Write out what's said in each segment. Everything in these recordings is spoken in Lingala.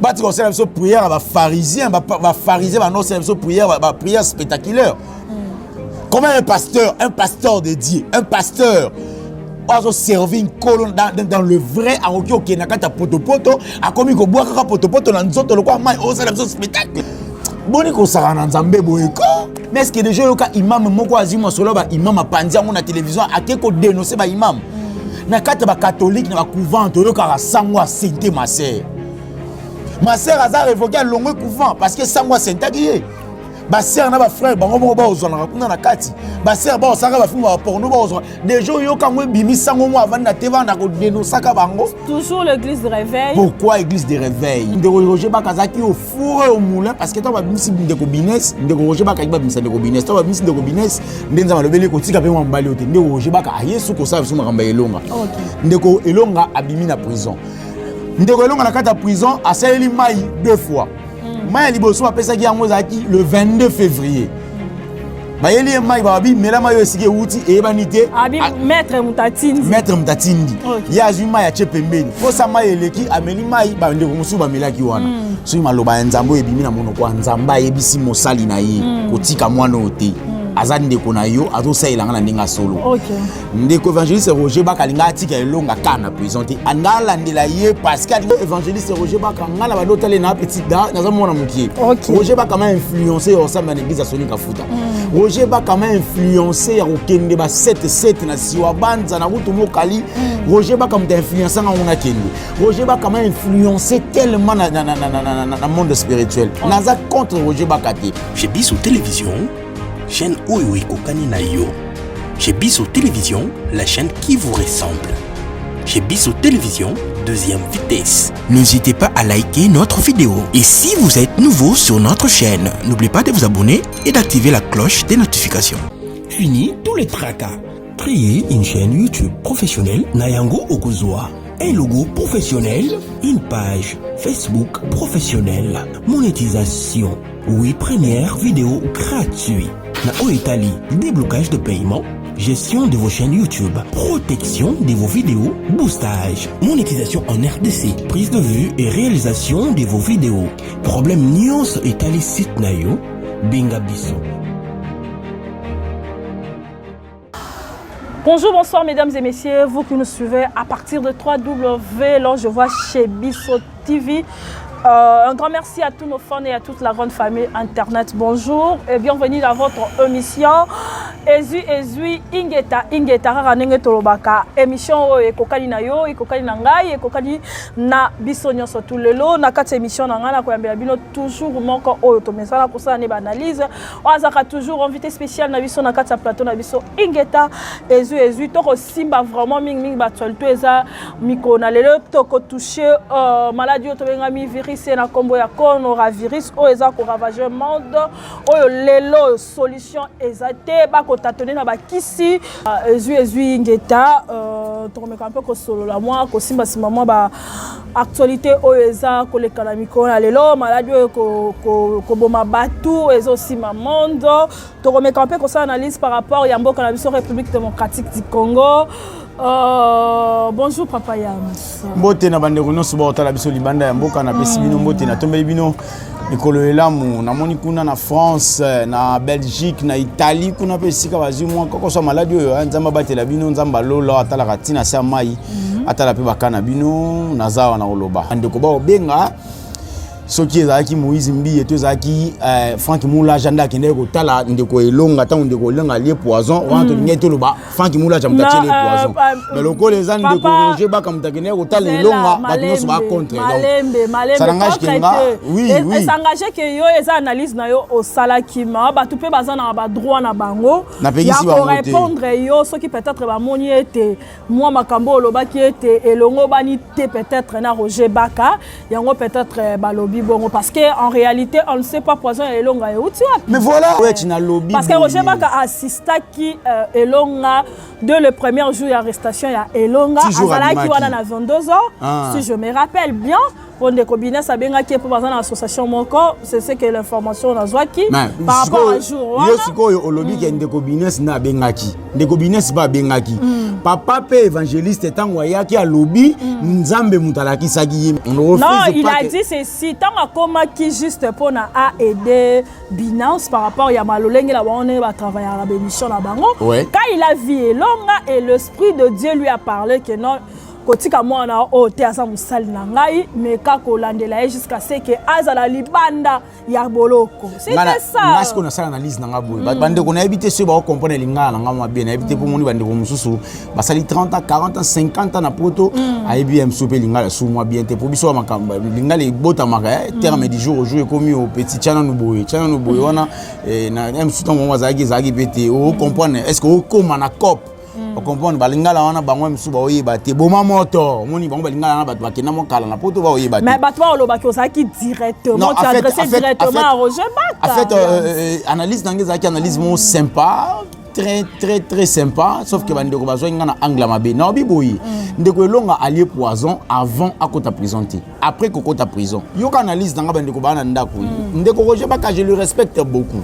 Bati ko sala biso prière ba pharisien ba pharisien ba non sala biso prière ba prière spectaculaire. Comment un pasteur de Dieu, un pasteur a servi une colonne dans le vrai à OK na kata poto a commis ko boire ka poto na nzoto le quoi mai o sala biso spectacle. Boni ko sara na nzambe boyeko. Mais est-ce que déjà yoka imam moko azimo solo ba imam apandi ngo na télévision akeko dénoncer ba imam. Na kata ba catholique na ba couvent to yoka sangwa sainté ma sœur. Ma sœur a révoqué longue couvent parce que sangwa sainté qui ba sœur na ba frère bango moko ba ozona na kati. Ba sœur ba osaka ba film ba porno ba ozona. Des jours yoka ngwe bimi sango mo avant na teva na ko dénoncer ka bango. Toujours l'église de réveil. Pourquoi église de réveil? De Roger Bakazaki au four et au moulin parce que toi ba bimisi de ko business, de Roger Bakazaki ba bimisa de ko business, toi ba bimisi de ko business, ndenza ba lobeli ko tika pe mo mbali ote. De Roger Baka ayesu ko sa biso makamba elonga. OK. Ndeko elonga abimi na prison. Ndeko elonga na kata prison a saleli mai 2 fois. Mai liboso apesa ki yango zaki le 22 février. Bayeli mai babi melama yo esike wuti e banité abi maître mutatindi ya azuma ya chepembeni fosa mai eleki ameli mai ba ndeko musu ba melaki wana so maloba nzambo ebimi na mono kwa nzamba yebisi mosali na ye kotika mwana ote azani ndeko na yo azosaila ngana ndinga solo. OK. Ndeko évangéliste Roger Baka linga atika elonga kana présenté andala ndela ye parce que évangéliste Roger Baka ngana ba lotale na petit da na zamona mukie. Roger Baka m'a influencé au sein de l'église à Sonika Futa. Roger Baka m'a influencé à okende ba 7 na siwa banza na rutu mokali. Roger Baka m'a influencé na ona kende. Roger Baka m'a influencé tellement na monde spirituel. Naza contre Roger Baka te. Chez Bissou Télévision, chaîne Oyo Kokani na yo. Chez Bissou Télévision, la chaîne qui vous ressemble. Chez Bissou Télévision, deuxième vitesse. N'hésitez pas à liker notre vidéo. Et si vous êtes nouveau sur notre chaîne, n'oubliez pas de vous abonner et d'activer la cloche des notifications. Fini tous les tracas. Créez une chaîne YouTube professionnelle Nayango Okozwa. Un logo professionnel, une page Facebook professionnelle. Monétisation. Oui, première vidéo gratuite. Na Oitali, déblocage de paiement, gestion de vos chaînes YouTube, protection de vos vidéos, boostage, monétisation en RDC, prise de vue et réalisation de vos vidéos. Problème Nyonso Etali site nayo, Binga Biso. Bonjour, bonsoir mesdames et messieurs, vous qui nous suivez à partir de 3W, là je vois chez Bissou TV. Un grand merci à tous nos fans et à toute la grande famille Internet. Bonjour et bienvenue dans votre émission Ezui Ingeta Ranenge Tolobaka. Émission Ekokani na yo, Ekokani na ngai, Ekokani na biso nyonso tout lelo. Na kati émission na ngana koyambela bino toujours moko oyo to mesala ko sa ne analyse. Ozaka toujours invité spécial na biso na kati plateau na biso Ingeta Ezui to simba vraiment ming batualité eza miko na lelo to ko toucher maladie to benga mi virus na kombo ya coronavirus o eza ko ravager monde oyo lelo solution ezate ba ko tatone na ba kisi Ezui Ngeta to komeka un peu ko solo la moi ko simba simama ba actualité oyo eza ko le kanamiko na lelo maladie ko boma batu ezo simba monde to komeka un peu ko sa analyse par rapport ya mboka na biso République démocratique du Congo. Bonjour Papa Yams. Mbote na bandeko nyonso baotala biso libanda ya mboka na pesi bino mbote na tombeli bino mikolo elamu na moni kuna na France na Belgique na Italie kuna pe sika bazwi mwa koko so maladi oyo nzamba batela bino nzamba lola atala katina sa mai atala pe bakana bino nazawa na oloba ndeko ba obenga soki ezaki Moïse Mbi eto ezaki Frank Moula janda kende ko tala ndeko elonga ta ndeko lenga lie poison wanto ngeto loba Frank Moula jamtatie les poison mais loko les ans ndeko Roger Baka mutakene ko tala elonga bato so ba contre malembe ça n'engage kenga oui ça engage que yo eza analyse na yo au salakima bato pe bazana ba droit na bango ya ko répondre yo soki peut-être ba moni ete moi makambo loba ki ete elongo bani te peut-être na Roger Baka yango peut-être ba lobby bon parce que en réalité on ne sait pas poison elonga euti. Mais voilà ouais tu na lobby parce que Roger Baka assista qui elonga de le premier jour d'arrestation ya elonga azala ki wana na 22 ans si je me rappelle bien. Pour des combinés, ça bien qui est pour dans l'association Moko, c'est ce que l'information on a qui par rapport à jour. Yo siko au lobby qui est des combinés na bengaki. Des combinés pas bengaki. papa pe évangéliste tango ayaki a lobby nzambe mutalaki saki non il a dit ceci tango koma qui juste pour na a aider Binance par rapport ya malolenge la on va travailler à la bémission la bango quand il a vu Elonga et l'esprit de Dieu lui a parlé que non kotika mwana o te asa musali na ngai mais kako landela jusqu'à ce que azala libanda ya boloko c'était ça parce qu'on a ça analyse na ngabou bande ko na habité ce ba comprendre linga na ngama bien habité pour moni bande ko mususu basali 30 ans 40 ans 50 ans na poto aibi msope linga la sous moi bien te pour biso makamba linga le bota maka terme du jour au jour comme au petit chana no boye wana na msuto mo zagi pété o comprendre est-ce que comme na cop on comprend balingala wana bango msu ba oyeba te boma moto moni bango balingala na bato bakena mo kala na poto ba oyeba te mais bato ba oloba ki osaki directement tu adressé directement à Roger Baka en fait analyse d'angeza qui analyse mon sympa très sympa sauf que bandeko bazwa ngana angle mabe na biboyi ndeko Elonga allié poison avant à kota prison après que kota prison yo analyse d'anga bandeko bana ndako ndeko Roger Baka je le respecte beaucoup.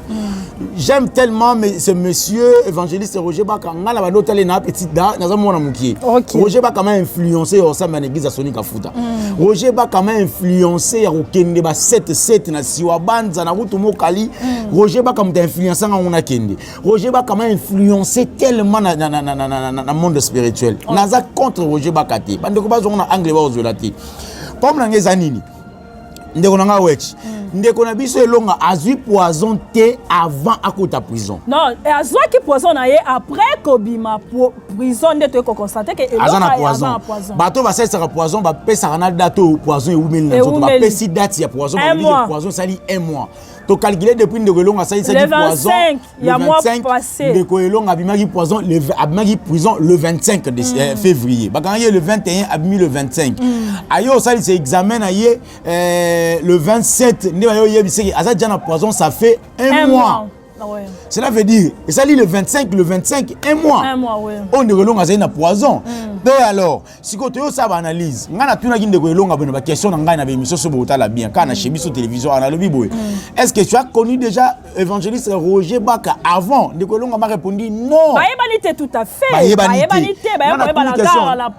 J'aime tellement ce monsieur évangéliste Roger Baka ngala ba l'hôtel na petit da na zamona mukie. Roger Baka m'a influencé au sein de l'église à Sonika Futa. Roger Baka m'a influencé à okende ba 7 na siwa banza na rutu mokali. Roger Baka m'a influencé ngona kende. Roger Baka m'a influencé tellement na monde spirituel. Naza contre Roger Baka te. Bandeko bazona angle ba ozolati. Comme na ngeza nini? Ndeko nanga wechi. Ndeko na biso Elonga azui poison te avant akota prison. Non, azui ki poison na ye après kobima prison de te ko constater que Elonga azana poison. Bato ba sesa poison ba pesa na dato poison e umeli na zoto ba pesi date ya poison ba dit poison sali 1 mois. To calculer depuis Ndeko Elonga sali poison. Il y a mois passé. Ndeko Elonga abimaki poison abimaki prison le 25 février. Ba gagné le 21 abimi le 25. Ayo sali c'est examen na ye le 27 Azad Jana poison, ça fait un mois. Ouais. Cela veut dire, et ça lit le 25, un mois. Un mois, oui. On de relonga c'est un poison. Mais alors, si tu as ça analyse, on a tout na de relonga bonne question na ngai na émission sur Botala bien quand na chemise sur télévision on a le bibo. Est-ce que tu as connu déjà évangéliste Roger Baka avant de relonga m'a répondu non. Ba yebanité tout à fait. Ba yebanité, ba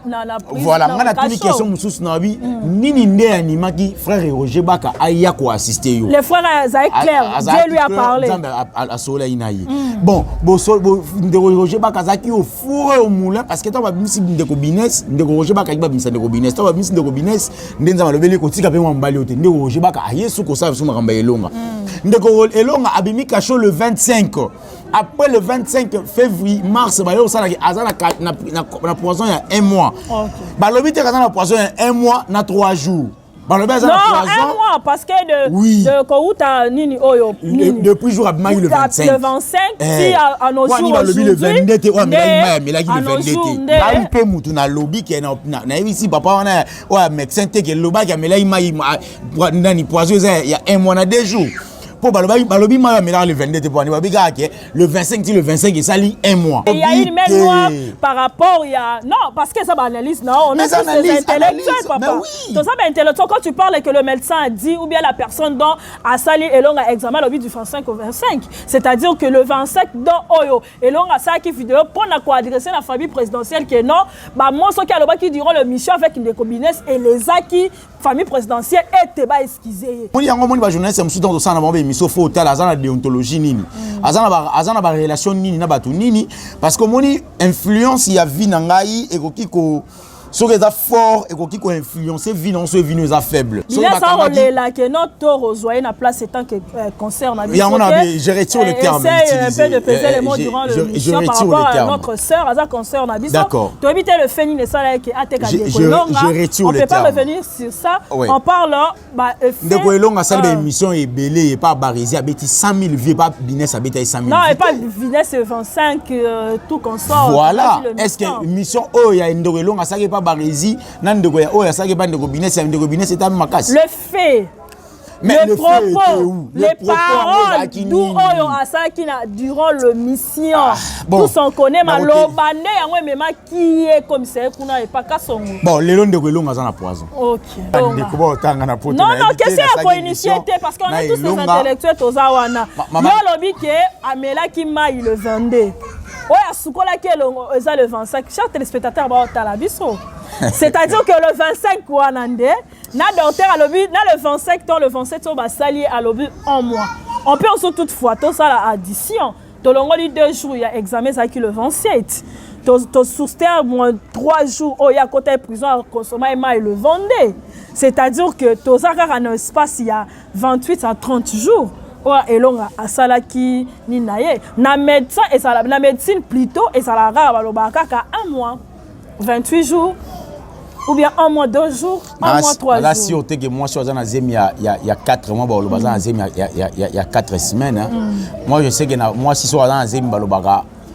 na voilà, on a une question mususu na bi nini nde animaki frère Roger Baka aya ko assister yo. Les frères Zaï Claire, Dieu lui a parlé. À soleil inayi. Bon, de Roger Baka zaki au four au moulin parce que toi va bimisi ndeko business, ndeko Roger Baka ba bimisa ndeko business, toi va bimisi ndeko business, ndenza malobeli ko tika pe mwambali ote ndeko Roger Baka ayesu ko sa su makamba Elonga. Ndeko Elonga abimi kacho le 25. Après le 25 février, mars, ba yo sala azana na poison il y a 1 mois. Ba lobi te kana poison il y a 1 mois na 3 jours. Non, 1 mois, parce que de Kouta Nini Oyo. Depuis jour abimaki le 25. Le 25, si à nos jours aujourd'hui. Le 22, ouais, mais là, le 22. Là, il peut moutou na lobby qui est na ici, papa, on a, ouais, médecin, qui lobby, mais là, il poison, il y a 1 mois, 2 jours. Pour balobi ma le 22 pour le 25 le 25 et ça lit 1 mois. Il y a une main noire par rapport il y a non parce que ça analyse non on est des intellectuels papa. Tout ça intellectuel quand tu parles que le médecin a dit ou bien la personne dont a sali Elonga examen le du 25 au 25 c'est-à-dire que le 25 dans Oyo Elonga ça qui vidéo pour na quoi adresser la famille présidentielle que non bah moi ce qui diront le mission avec une décobinesse et les acquis famille présidentielle était ba excusé. On y a un moment ba journaliste me soudan de ça na bombe émission faut hôtel azana déontologie nini. Azana ba relation nini na batu nini parce que moni influence ya vie na ngai et ko so que ça fort et qui influencer vie non so vie nous a faible. Il y a ça on est là que notre rejoindre na place étant que concerne il y a je retire le terme utilisé. Un peu de peser les mots durant le mission par rapport à notre sœur Aza concerne na biso. D'accord. Tu éviter le féminin et ça là qui attaque je retire le terme. On peut pas revenir sur ça. On parle bah Ndeko Elonga ça émission est belé et pas barisé abeti 100 000 vieux pas business abeti 100 000. Non et pas business 25 tout consort. Voilà. Est-ce que mission oh il y a Ndeko Elonga ça pas Barési, Nandego ya Oya Sage Bandego Business, Ndego Business est à Makas. Le fait. Mais le propos, les paroles d'où Oyo Asakina durant le mission. Tous on connaît ma lobande yango mema qui est comme ça kuna et pas kasongo. Bon, les longs de Golonga za na poison. OK. Non, qu'est-ce qu'il faut initier parce qu'on est tous des intellectuels tozawana. Yo lobi ke amela ki mai le 22. oya sukola ke le 25 chers téléspectateurs ba otala biso. C'est-à-dire que le 25 Kouanande, na docteur à l'obus, na le 25 temps, le 27 on va s'allier à l'obus en mois. On peut aussi toutefois, tout ça la addition. Tout le long de 2 jours, il y a examen ça qui le 27. Tout soustraire moins 3 jours, oh il y a côté prison à consommer et le vendait. C'est-à-dire que tout ça a un espace il y a 28 à 30 jours. Et l'on a salaki ni naye. Na médecin et ça la médecine plutôt et ça la rare le bakaka 1 mois. 28 jours, ou bien 1 mois, 2 jours, 1 mois, 3 jours. Là, si on dit que moi, je suis il y a 4 mois, il y a 4 semaines. Hein. Moi, je sais que moi, si je suis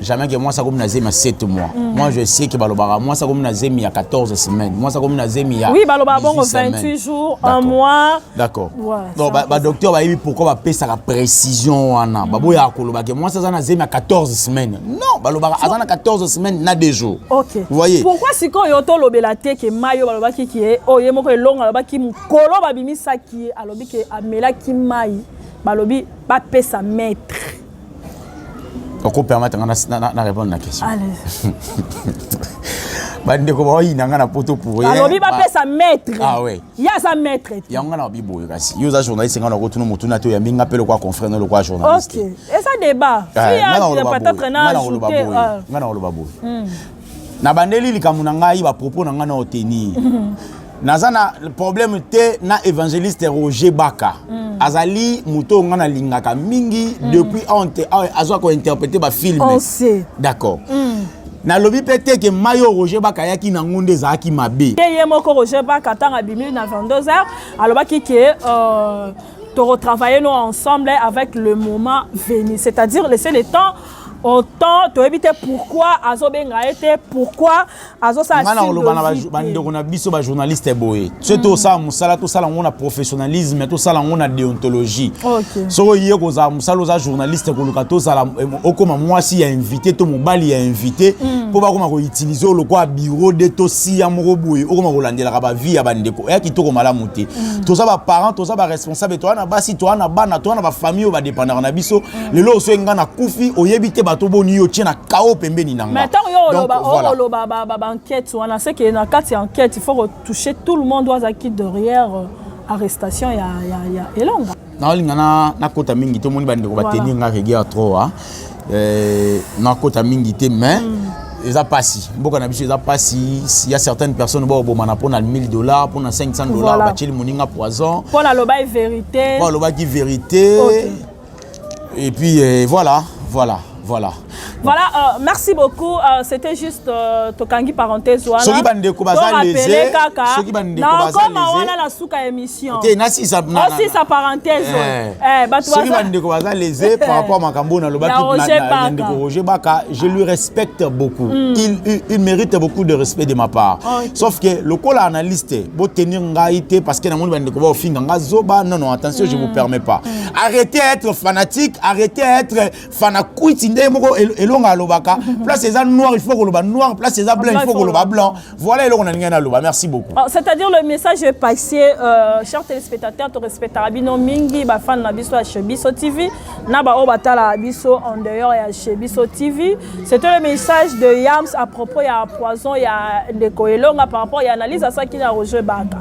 jamais que moi, ça comme 7 mois. Moi, je sais que moi, ça comme il y a 14 semaines. Moi, ça comme il y a. Oui, bon, 28 jours, 1 mois. D'accord. Donc, le docteur va dire pourquoi on ça la précision. Moi, ça il y a 14 semaines. Non, il y a 14 semaines, il y a 2 jours. Ok. Vous voyez? Pourquoi si quand il y a l'obélate que Mayo, qui est, oh, il y a un long, qui me colo, babimi, ça qui est, alors que Amela qui maille, balobi, pas payer sa maître. On peut permettre de répondre à la question. Allez. Alors, il va appeler sa maître. Ah oui. Il y a sa maître. Il y a un bibo. Il y a un journaliste qui a un confrère de quoi journaliste. Ok. Et ça débat. Peut-être na bandeli likamuna ngai ba propos na ngana oteni. Nazana le problème te na évangéliste Roger Baka. Azali muto ngana lingaka mingi depuis azo ko interpréter ba film. On sait. D'accord. Na lobi pété que Mayo Roger Baka yaki na ngonde za ki mabe. Yé moko Roger Baka tanga bimi na 22h. Alors baki que to retravailler nous ensemble avec le moment venu, c'est-à-dire laisser le temps autant tu éviter pourquoi azo benga été pourquoi azo ça on a biso ba journaliste boy surtout ça musala tout ça on a professionnalisme tout ça on a déontologie. OK so yé ko za musala za journaliste ko luka to ça okoma moi si a invité to mobali a invité pour ba ko utiliser le quoi bureau de to si ya moko boy okoma ko landela ka ba vie ya bandeko ya kitoko malamu te to ça ba parents to ça ba responsable to na basi to na bana to na ba famille ba dépendant na biso le lo so nga na kufi oyebite mais tant que enquête, on a sait que dans quatre enquêtes, il faut retoucher tout le monde doit acquis derrière arrestation. Il y a Elonga. Non, na kota mingi tout le monde va dire tenir nga rigueur trop hein. Na kota mingi te mais ils a pas si. Beaucoup d'habitude ils a pas si. Il y a certaines personnes bon pour na $1000 pour na $500 bacheli moninga poison. Pour la loba vérité. Pour la loba qui vérité. Et puis voilà. Voilà, merci beaucoup. C'était juste Tokangi parenthèse. Ceux qui bandent de Kobaza lésé. Ceux qui bandent de Kobaza lésé. La souka émission. Ok, nasi sa parenthèse. Ceux qui bandent de Kobaza lésé par rapport à Makambo na loba qui Roger Baka, je lui respecte beaucoup. Il mérite beaucoup de respect de ma part. Sauf que le col analyste, beau tenir ngaïté parce que na monde bandent de Kobaza au fin nga zoba. Non, attention, je vous permets pas. Arrêtez d'être fanatique, arrêtez d'être fanakuiti ndemoko elonga lobaka. Place les noirs, il faut que le noir, place les blancs, il faut que le blanc. Voilà elonga na ngena loba. Merci beaucoup. C'est-à-dire le message est passé chers téléspectateurs, to respecter abino mingi ba fan na biso chez Biso TV, na ba obatala biso en dehors ya chez Biso TV. C'était le message de Yams à propos ya poison ya Ndeko Elonga par rapport ya analyse à ça qui na Roger Baka.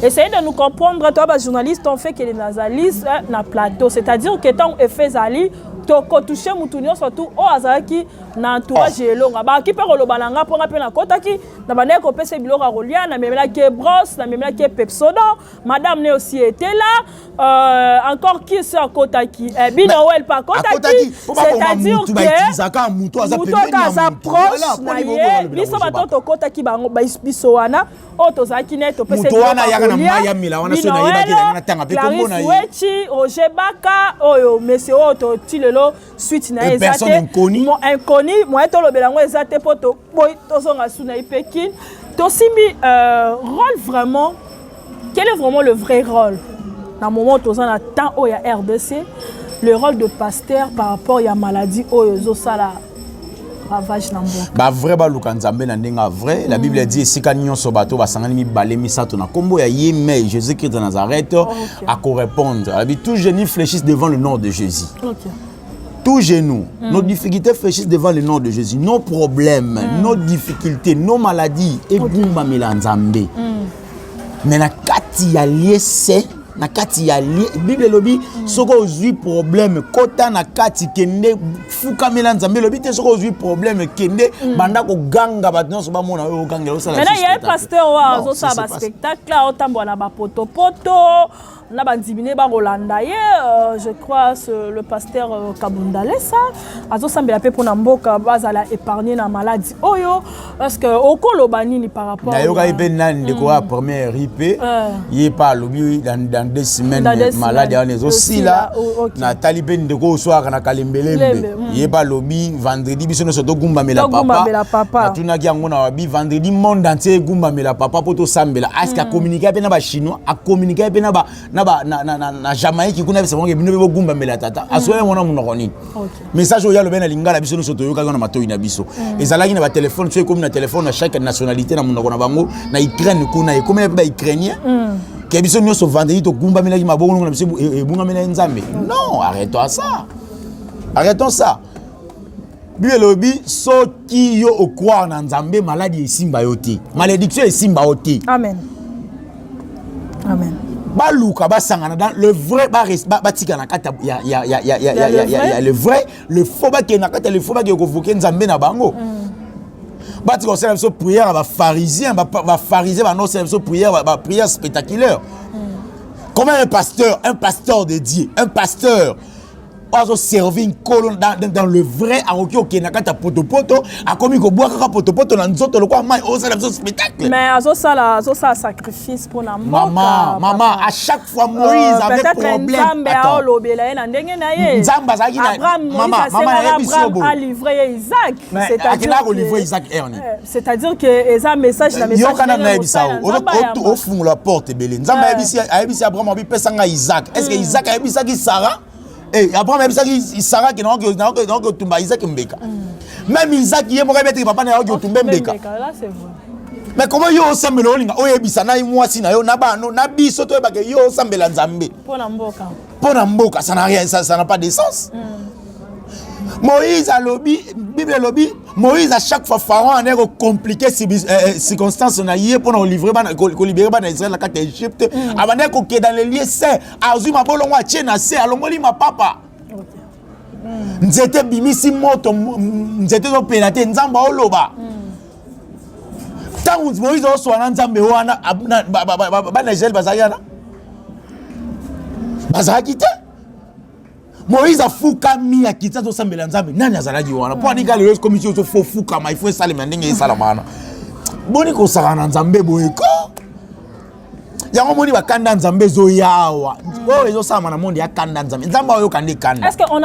Essayez de nous comprendre toi ba journaliste on fait que les nazalistes na plateau, c'est-à-dire que tant effet zali toko toucher mutunyo surtout o azaki na entourage elonga ba ki pe ko lobalanga po ngape na kotaki na bane ko pese biloko rolia na memela ke brosse na memela ke pepsodent madame ne aussi était là encore qui sur kotaki bino wel pas kotaki c'est-à-dire que muto za proche na ye biso bato kotaki bango biso wana o tozaki ne to pese muto wana yaka na maya mila wana so na yeba na tanga pe kombo na ye Roger Baka oyo monsieur o tile suite na personne inconnue moi to lobelango ezate poto boy to zonga suna ipekin to simbi rôle vraiment quel est vraiment le vrai rôle dans moment to zana temps o ya RDC le rôle de pasteur par rapport à maladie o zo sala ravage na mboka ba vrai ba lukanzambe na ndenga vrai la Bible dit sika nyonso bato basangani mibale misato na kombo ya Yemei Jésus-Christ de Nazareth à correspondre. Elle dit tout génie fléchisse devant le nom de Jésus. Tout genou, nos difficultés fléchissent devant le nom de Jésus. Nos problèmes, nos difficultés, nos maladies, et Gumba Milanzambe. Mais na kati ya lié c'est, na kati ya lié, Bible lobi, soko ozui problème, kota na kati kende, fuka Milanzambe lobi, te soko ozui problème, kende, banda ko ganga batnon soba mona o ganga. Maintenant il y a un pasteur ou a ça ba spectacle là, o tambo na ba poto. Na bandimine ba Rolanda je crois le pasteur Kabundale ça azo sambela pe pona mboka bazala épargner na maladie oyo parce que okolo banini par rapport na yoka ipe nani de quoi première IP il pas lobi dans 2 semaines malade on est aussi là na talipe ndeko soir na kalembelembe il pas lobi vendredi biso no soto gumba mela papa atuna ki yango na wabi vendredi monde entier gumba mela papa poto sambela est-ce qu'a communiquer pe na ba chinois a communiquer pe na ba na Jamaïque kuna bise bonge bino gumba mela tata asoya mona munokoni message oya lobena lingala biso no soto yoka na matoyi na biso ezalaki na ba téléphone tu comme na téléphone à chaque nationalité na munoko na bango na Ukraine kuna e comme ba ukrainien que biso nyoso vendredi to gumba mela ki mabongo na biso e bunga mela nzambe non arrêtons ça Bible lobi soki yo o croire na nzambe maladie esimba yo te malédiction esimba yo te amen baluka basangana dans le vrai batika na kata ya le vrai le faux ba ke na kata le faux ba ke convoquer nzambe na bango batika osala biso prière ba pharisien ba non c'est biso prière spectaculaire. Comment un pasteur de Dieu, un pasteur a servi une colonne dans le vrai aroki ok nakata poto a commis ko boire ka poto na nzoto le quoi mai ça le spectacle mais azo ça sacrifice pour na maman à chaque fois Moïse avait problème attends lobela na ndenge na ye nzamba zaki na maman a livré Isaac c'est-à-dire que eza message na message yokana na ebisa au fond la porte belé nzamba ebisi Abraham abi pesanga Isaac est-ce que Isaac a ebisa ki Sarah. Et après même ça Sarah qui donc tumba Isaac mbeka. Même Isaac qui est mo remettre papa na yo tumba mbeka. Là c'est vrai. Mais comment yo sambela olinga oyebisa na mwasi na yo na bano na biso to ebake yo sambela nzambe. Pona mboka ça n'a rien ça n'a pas de sens. Moïse a lobby Bible lobby Moïse à chaque fois pharaon a compliqué circonstances na yé pour nous livrer ko libérer ba Israël la carte d'Égypte avant ko ke dans les lieux saints azuma bolongo a tiena se alongoli ma papa nzete bimisi moto nzete zo penate nzamba oloba tangu Moïse o swana nzambe wana ba Israël bazayana bazakite Moïse a fouka mi a kita to sambela nzambe nani azalaki wana po anika le commission to fo fouka ma il faut ça le mandinga isala mana boni ko sakana nzambe boyeko yango moni bakanda nzambe zo yawa o ezo sama na monde ya kanda nzambe nzamba oyo kande kanda. Est-ce que on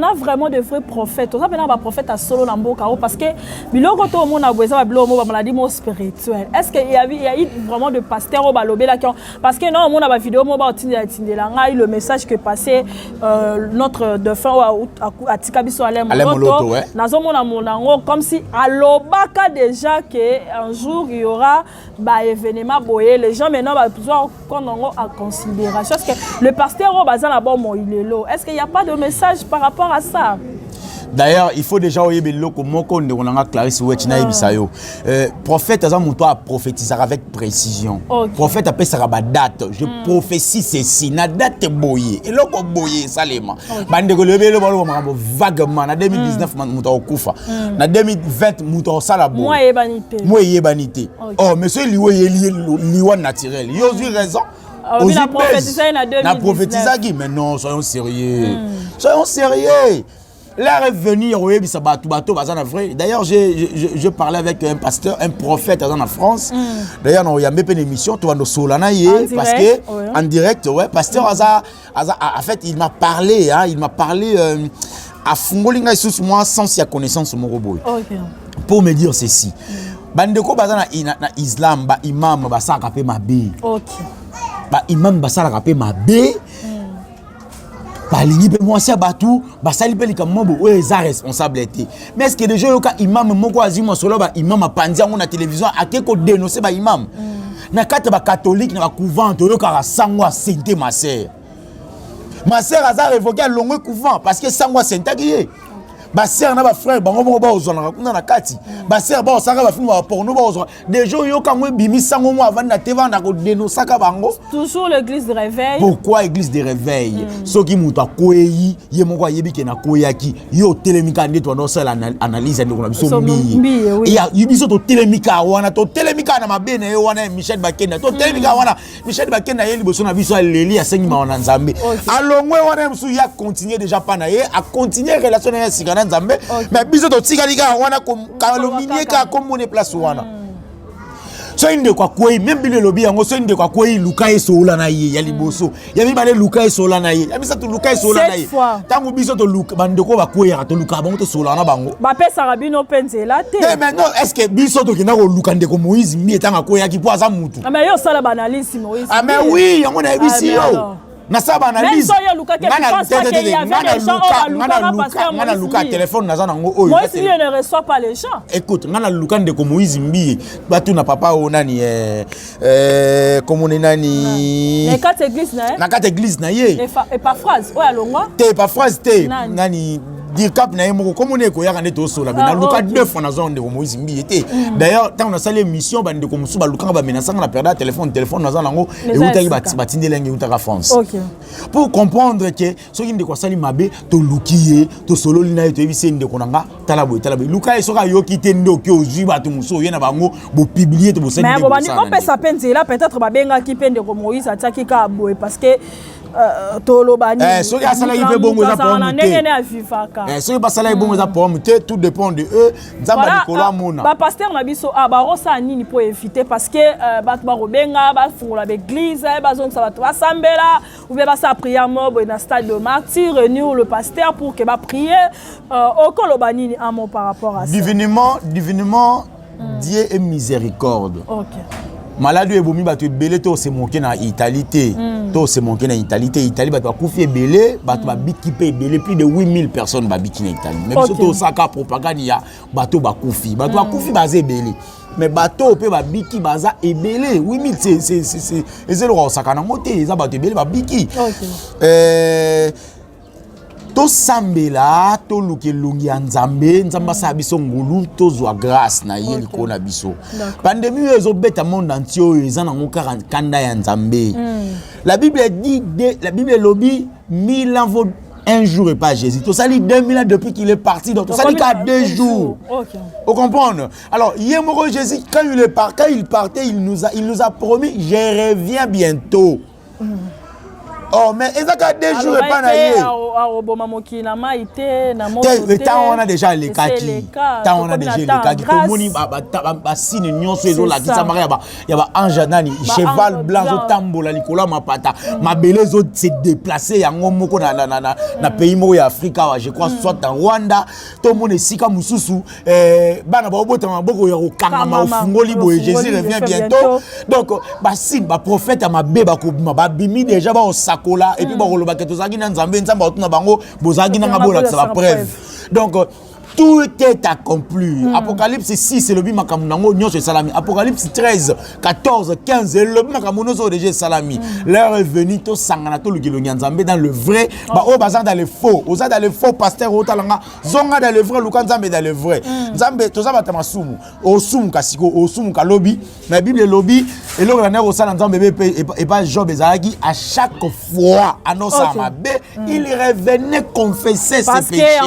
a vraiment de vrais prophètes? On a bien un prophète à solo na mboka parce que biloko to mona boza ba biloko mo maladie mo spirituelle. Est-ce qu'il y a eu vraiment de pasteurs au balobé là parce que non mona ba vidéo mo ba tindela ngai le message que passait notre défunt à Tikabiso Alemoto nazo mona monango comme si alobaka déjà que un jour il y aura ba événement boyé les gens maintenant ba qu'on a en considération. Est-ce que le pasteur au bazar là-bas, il est là? Est-ce qu'il n'y a pas de message par rapport à ça? D'ailleurs, il faut déjà oyer beloko moko ndonga Clarisse Wetina ebisayo. Prophète azam muto a prophétiser avec précision. Prophète appelle ça ba date. Je prophétie ceci na date boyé. Et loko boyé salema. Bande ko lebelo balo makambo vaguement na 2019 muto okufa. Na 2020 muto sala bo. Moi yebanité. Oh monsieur liwa naturel. Yo eu raison. On a prophétisé en 2019. Na prophétisé mais non, soyons sérieux. Soyons sérieux. Là revenir au bateau bazana vrai. D'ailleurs je parlais avec un pasteur, un prophète en France. D'ailleurs il y a même une émission toi no solana parce que en direct ouais pasteur Aza en fait il m'a parlé à Fungolinga sous moi sans sa connaissance mon robot. Pour me dire ceci. Bandeko bazana na islam ba imam ba saka pe mabe. Ba imam ba saka pe mabe. Balingi pe mwasi abatu basali pe likambo bo eza responsabilité mais est-ce que déjà yoka imam moko azimo solo ba imam apandi yango na télévision akeko dénoncer ba imam na kata ba catholique na ba couvent yoka sango a sainté ma sœur Ma sœur a révoqué à longue couvent parce que ça moi c'est intagué. Ma sœur na ba frère bango mo ba ozona kuna na kati. Ma sœur ba osaka ba film ba porno ba ozona. Des jours yo quand moi bimi sango mo avant na teva na ko dénoncer bango. Toujours l'église de réveil. Pourquoi église de réveil? So ki muta koyi ye moko yebi ke na koyaki yo telemika ndeto no sala analyse ndeko na biso mbi. Ya yibiso to telemika wana to telemika na mabene yo wana Michel Bakenda to telemika wana Michel Bakenda ye liboso na biso aleli ya sengi ma wana Nzambe. Alongwe wana msu ya continuer déjà pas na ye a continuer relation na sikana Nzambe mais biso to tikalika wana ko kalominier ka komone place wana. So inde kwa kwei même bile lobi yango so inde kwa kwei luka esola na ye ya liboso ya mi bale luka esola na ye ya bisa to luka esola na ye tango biso to luka bandeko ba kwei ya to luka bango to sola na bango ba pesa rabino penzela te mais non est-ce que biso to kina ko luka ndeko Moïse mi etanga kwei ya ki po aza mutu mais yo sala banalisi Moïse mais oui yango na bisi yo na saba analyse ngana luka téléphone naza nango oyo Moïse lui ne reçoit pas les gens. Écoute ngana luka ndeko Moïse mbi batu na papa o nani comme on est nani na quatre églises na ye et pas phrase oya longwa te pas phrase te nani dire cap na yemo comme on est ko yaka neto sola na luka 2 fois na zone de Moïse mbi était d'ailleurs tant on a salé mission bande ko musuba luka ba menasa na perdre téléphone naza nango et utaki batindela ngi utaka France. OK. Pour comprendre que ce qui ne quoi sali mabe to lukiye to solo lina to ebise ndeko nanga talabo luka esoka yo kite ndoki ozwi bato muso yena bango bo publier to bo sali. Mais bon on peut s'appeler là peut-être ba benga ki pende ko Moïse ataki ka boye parce que tolobani so ya sala ibe bongo za pour muté so ba sala bongo za pour muté tout dépend de eux nzamba likolo amona ba pasteur na biso ba rosa nini pour éviter parce que ba robenga ba fungola l'église ba zone ça va sambela ou bien ba sa prière mob dans stade de martyr réunir le pasteur pour que ba prier au kolobani en mot par rapport à ça divinement Dieu est miséricorde. OK. Malade ebomi bato ebele to se monke na Italie to se monke na Italie bato bakufi ebele bato babiki pe ebele plus de 8000 personnes babiki na Italie même surtout saka propagande ya bato bakufi baza ebele mais bato pe babiki baza ebele 8000 c'est le saka na moté eza bato ebele babiki to sambela to lukelungi ya Nzambe sa biso ngulu to zwa grâce na ye liko na biso pandémie ezo beta monde entier eza na ngokara kanda ya Nzambe. La Bible dit la Bible lobi 1000 ans vaut un jour et pas Jésus. Tout ça dit 2000 ans depuis qu'il est parti donc ça dit qu'à 2 jours. OK. Vous comprenez? Alors Yemoro Jésus quand il partait il nous a promis je reviens bientôt. Oh mais ils ont 2 jours et pas naïe. On a déjà les kaki. On a déjà les kaki. Tout le monde a signé une saison là qui s'amarre il y a ange nani cheval blanc au tambola Nicolas mapata. Ma belle se déplacer ya ngomoko na pays mo ya Afrika je crois soit en Rwanda. Tout le monde est sika mususu bana ba obota maboko ya okanga ma ofungoli boye Jésus revient bientôt. Donc ba signe ba prophète ma beba ko ba bimi déjà ba kola et puis bakoloba ke tozaki na Nzambe nzamba otuna bango bozaki na ngabola ça va preuve donc tout est accompli. Apocalypse 6 c'est le bima kamunango nyonso salami. Apocalypse 13 14 15 le bima kamunoso déjà salami. L'heure est venue to sangana to lugilo Nzambe dans le vrai ba o bazan dans le faux. Oza dans le faux pasteur otalanga zonga dans le vrai luka Nzambe dans le vrai. Nzambe toza batama sumu. O sumu kasiko o sumu ka lobby. La Bible lobby et l'autre na o sala Nzambe et pas Job ezaki à chaque fois annonce mabe il revenait confesser ses péchés.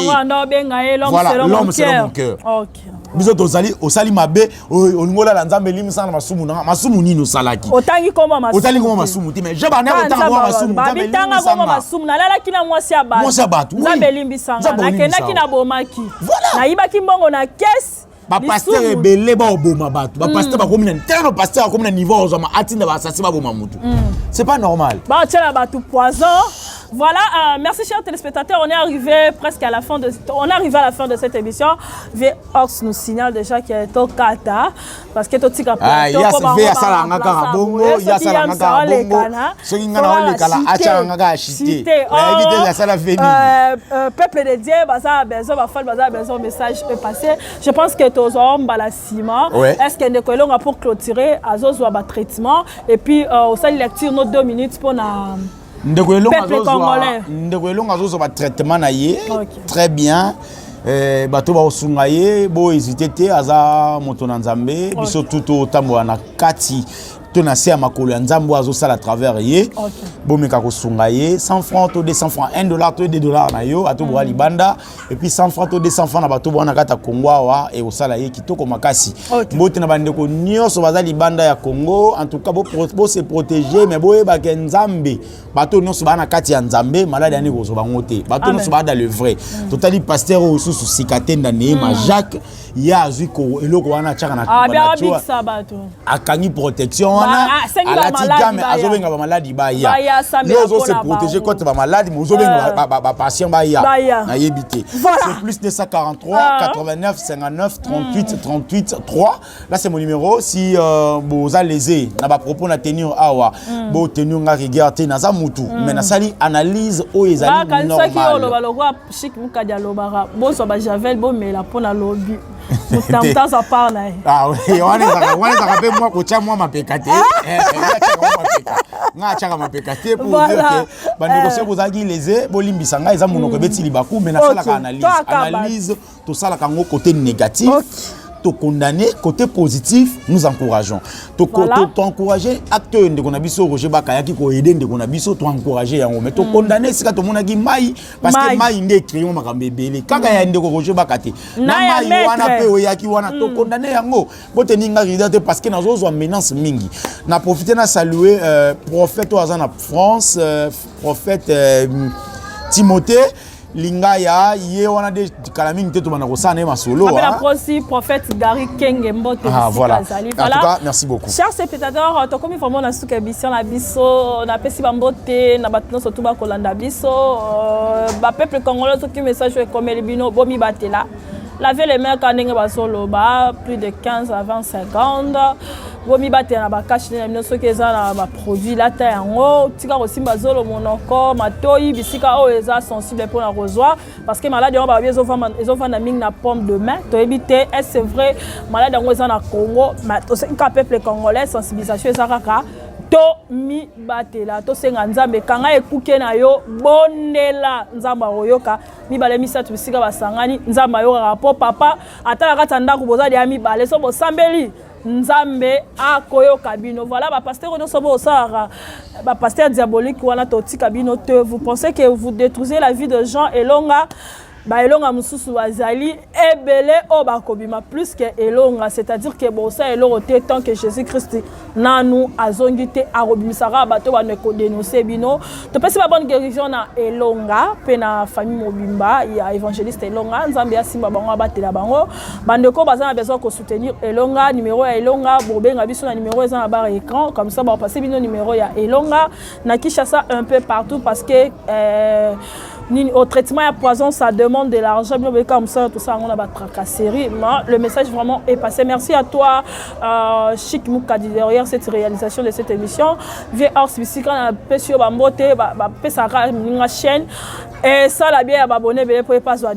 Voilà. L'homme selon mon cœur. OK. Biso tozali osali mabe olingola la Nzambe limisana masumu nino salaki. Otangi koma masumu ti mais je ba na otanga masumu Nzambe limisana. Koma masumu na lala kina mwasi abatu. Nzambe limisana. Na kena kina bomaki. Na ibaki mbongo na caisse. Ba pasteur ebele ba oboma batu. Ba pasteur ba komina tellement pasteur komina niveau ozama atinda ba asasi ba boma mutu. C'est pas normal. Ba tela batu poison. Voilà, merci chers téléspectateurs, on est arrivé presque à la fin de cette émission. Vox nous signale déjà qu'il est au Qatar parce que tout ce qui a il y a salanga karabongo, il y a salanga karabongo. Ce qui ngana ole kala acha ngaka chité. Éviter la sala fini. Peuple de Dieu, baza besoin ba fall baza besoin message est passé. Je pense que tous hommes balasima. Est-ce que Ndekolonga pour clôturer azozwa ba traitement et puis au salle lecture nos 2 minutes pour na peuple congolais. Ndeko Elonga zo ba traitement na ye très bien. Bato ba osunga ye bo hésiter te aza moto na Nzambe biso tuto tambo na kati to na se makolo ya Nzambe azo sala à travers ye bo meka ko sunga ye 100 francs to 200 francs $1 to $2 na yo ato bo libanda et puis 100 francs to 200 francs na bato bo na kata Congo wa e osala ye kitoko makasi mbote na bandeko nyonso baza libanda ya Congo en tout cas bo se protéger mais bo ba ke Nzambe bato nyonso ba na kati ya Nzambe malade ani ko so bango te bato nyonso ba dans le vrai totali pasteur o susu sikatenda Neema Jacques ya aziko eloko wana chaka na akangi protection wana alati azobenga ba maladi ba ya lozo se protéger contre ba maladi mais ozobenga ba patient ba ya na yebité c'est plus 243 89 59 38 38 3 là c'est mon numéro si vous allez na ba propos na tenir awa bo tenir nga regarder na za mutu mais na sali analyse o ezali normal ça qui lo ba chic mukadia lo ba bo so ba javel bo mais la pona lobby Tant ça parle. Ah oui, on est rappelé moi que moi ma pécaté. Nga chaka ma pécaté pour dire que ba négocier vous agi lésé bolimbi sanga eza monoko beti libaku mais na sala ka analyse tout ça la kango côté négatif. To condamner côté positif nous encourageons to encourager acteur de konabiso Roger Bakaya qui ko aider de konabiso to encourager yango mais to condamner sika to monaki mai parce que mai ndé créer makambe belé kaka ya ndeko Roger Bakate na mai wana pe oyaki wana to condamner yango boteni nga ridate parce que nazo zo menace mingi na profiter na saluer prophète oza na France prophète Timothée Lingaya ye wana de kalaming te to bana ko sana ma solo la prophète Gary Kenge Mbote voilà. En tout cas merci beaucoup chers spectateurs to komi vraiment na suka émission la biso na pesi bambote na batno surtout ba kolanda biso ba peuple congolais qui message comme bino bomi batela laver les mains quand ndenge basolo ba plus de 15 à 20 secondes bomi batela ba cache na bino soki eza na ba produit la ta yango tika ko simba zolo monoko matoyi bisika o eza sensible pour la rejoindre parce que malade on ba ils vont na ming na pomme de main to éviter est-ce vrai malade yango eza na Congo mais c'est un peuple congolais sensibilisation eza kaka to mi batela to senga Nzambe kanga ekuke na yo bonela Nzamba oyoka mi bale misatu bisika basangani Nzamba yo rapport papa atala kata ndako bozali ya mi bale so bosambeli Nzambe akoyoka bino voilà ba pasteur no so bosara ba pasteur diabolique wana totika bino te vous pensez que vous détruisez la vie de gens Elonga ba Elonga mususu wazali ebele o bakobima plus que Elonga c'est-à-dire que bon ça eloro te tant que Jésus-Christ nanu azongite arobimisara bato ba ne ko dénoncer bino to pesi ba bonne guérison na Elonga pe na famille mobimba ya évangéliste Elonga Nzambe asimba bango abatela bango bandeko baza na besoin ko soutenir Elonga numéro ya Elonga bobenga biso na numéro eza na barre écran comme ça ba passer bino numéro ya Elonga na Kinshasa un peu partout parce que au traitement à poison ça demande de l'argent bien comme ça tout ça on a battu tracasserie le message vraiment est passé merci à toi Chic Mukadi derrière cette réalisation de cette émission vieux hors bisika na pesio bambote ba pesa ka minga chaîne et ça la bien abonné be pour pas $1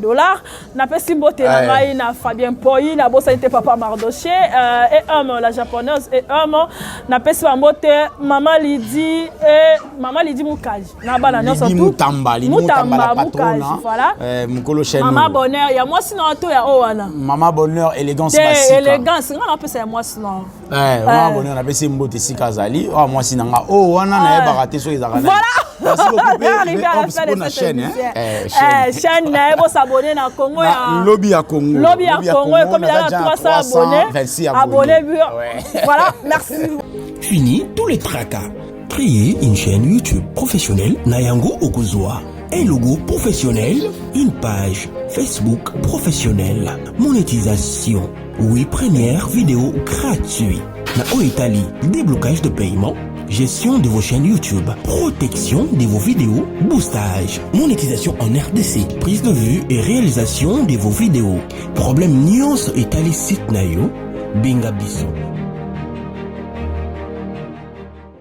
na pesi mbote na ngai na Fabien Poyi na bossa était papa Mardoché et la japonaise et na pesi bambote maman Lydie Mukadi na bana nyonso tout Mutamba la patronne voilà mukolo chaîne maman bonheur ya moi sinon to ya owana maman bonheur élégance basika élégance nga na pesa ya moi sinon maman bonheur na pesa mbote sika zali moi sinon nga owana na ba raté so ezaka na merci beaucoup on a chaîne chaîne na ebo s'abonner na Congo ya lobby à Congo comme il y a 300 abonnés voilà merci fini tous les tracas. Créer une chaîne YouTube professionnelle Nayango Okozwa. Un logo professionnel, une page Facebook professionnelle, monétisation, oui, première vidéo gratuite. Na Italie, déblocage de paiement, gestion de vos chaînes YouTube, protection de vos vidéos, boostage, monétisation en RDC, prise de vue et réalisation de vos vidéos. Problème Nyons Italie site Nayo, Binga Biso.